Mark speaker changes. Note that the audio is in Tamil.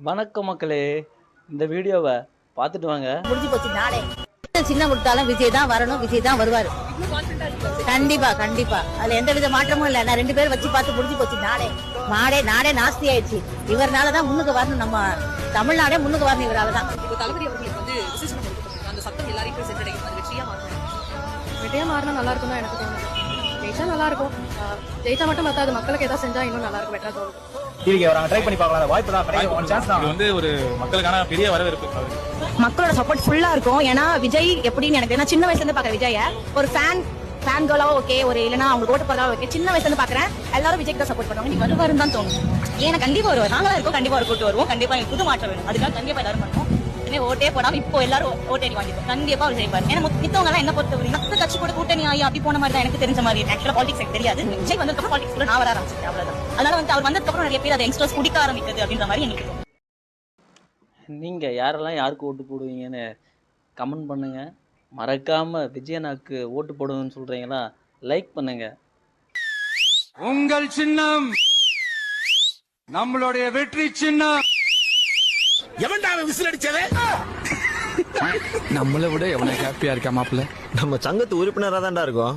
Speaker 1: வணக்கம் மக்களே, இந்த வீடியோவை பார்த்துட்டு வாங்க.
Speaker 2: முடிஞ்சு போச்சு நாளே. சின்ன கொடுத்தாலும் விஜய் தான் வரணும், விஜய் தான் வருவாரு. கண்டிப்பா கண்டிப்பா, அதுல எந்த வித மாற்றமும் இல்ல. நான் 2 பேரும் வச்சு பார்த்து முடிஞ்சு போச்சு நாளே. நாடே நாஸ்தி ஆயிடுச்சு. இவர்னாலதான் முன்னுக்கு வரணும், நம்ம தமிழ்நாடே முன்னுக்கு வரணும் இவராலதான்.
Speaker 3: தளபதி அவர்களுக்கு வந்து விசேஷம் அந்த சத்தம் எல்லாரையும் சென்றடையும். அது
Speaker 4: வெற்றியா மாறினா நல்லா இருக்கும் தான் எனக்கு தோணுது. ஜெயிச்சா நல்லா இருக்கும். ஜெயிச்சா மட்டும் பத்தாது, மக்களுக்கு ஏதாவது செஞ்சா இன்னும் நல்லா இருக்கும், பெட்டரா தோணுது.
Speaker 5: ட்ரை பண்ணி பார்க்கலாம், வாய்ப்பு தான், ஒரு சான்ஸ் தான்.
Speaker 6: இது வந்து ஒரு மக்களுக்கான பெரிய வரவேற்பு.
Speaker 2: மக்களோட சப்போர்ட் ஃபுல்லா இருக்கும். ஏன்னா விஜய் எப்படின்னு எனக்கு, நான் சின்ன வயசுல இருந்து பாக்குறேன் விஜய. ஒரு ஃபேன் கேர்ளாவோ ஓகே, ஒரு இல்லனா அவங்க ஓட்டு போறதா ஓகே, சின்ன வயசுல இருந்து பாக்குறேன். எல்லாரும் விஜய்க்கு தான் சப்போர்ட் பண்ணுவாங்க. நீ வருவாருன்னு தான் தோணும். ஏன்னா கண்டிப்பா வருவார், நாங்களா இருக்கோம், கண்டிப்பா ஒரு கூட்டு வருவோம். கண்டிப்பா எனக்கு புது மாற்றம் வேணும், அதுக்காக கண்டிப்பா எல்லாரும் பண்ணுவோம். ஓட்டே போடாம இப்போ எல்லாரும் ஓட்டேடி வாங்கிட்டோம். கண்டிப்பா அவர் ஜெயிப்பாரு. ஏன்னா மித்தவங்க எல்லாம் என்ன பொறுத்தவரை மத்த கட்சி கூட கூட்டணி ஆகி அப்படி போன மாதிரி தான் எனக்கு தெரிஞ்ச மாதிரி. ஆக்சுவலா பாலிடிக்ஸ் எனக்கு தெரியாது. விஜய் வந்ததுக்கு பாலிடிக்ஸ் கூட நான் வர ஆரம்பிச்சேன், அவ்வளவுதான். அதனால வந்து அவர் வந்ததுக்கு அப்புறம் நிறைய பேர் அதை யங்ஸ்டர்ஸ் குடிக்க ஆரம்பிக்குது அப்படின்ற மாதிரி எனக்கு தோணும்.
Speaker 1: நீங்க யாரெல்லாம் யாருக்கு ஓட்டு போடுவீங்கன்னு கமெண்ட் பண்ணுங்க. மறக்காம விஜயனாக்கு ஓட்டு போடுங்கன்னு சொல்றீங்களா, லைக் பண்ணுங்க.
Speaker 7: உங்கள் சின்னம் நம்மளுடைய வெற்றி சின்னம்.
Speaker 5: எவன்டா விசில் அடிச்சது?
Speaker 8: நம்மளை விட எவனை ஹாப்பியா இருக்கா மாப்பிள்ள?
Speaker 9: நம்ம சங்கத்து உறுப்பினரா தான்டா இருக்கோம்.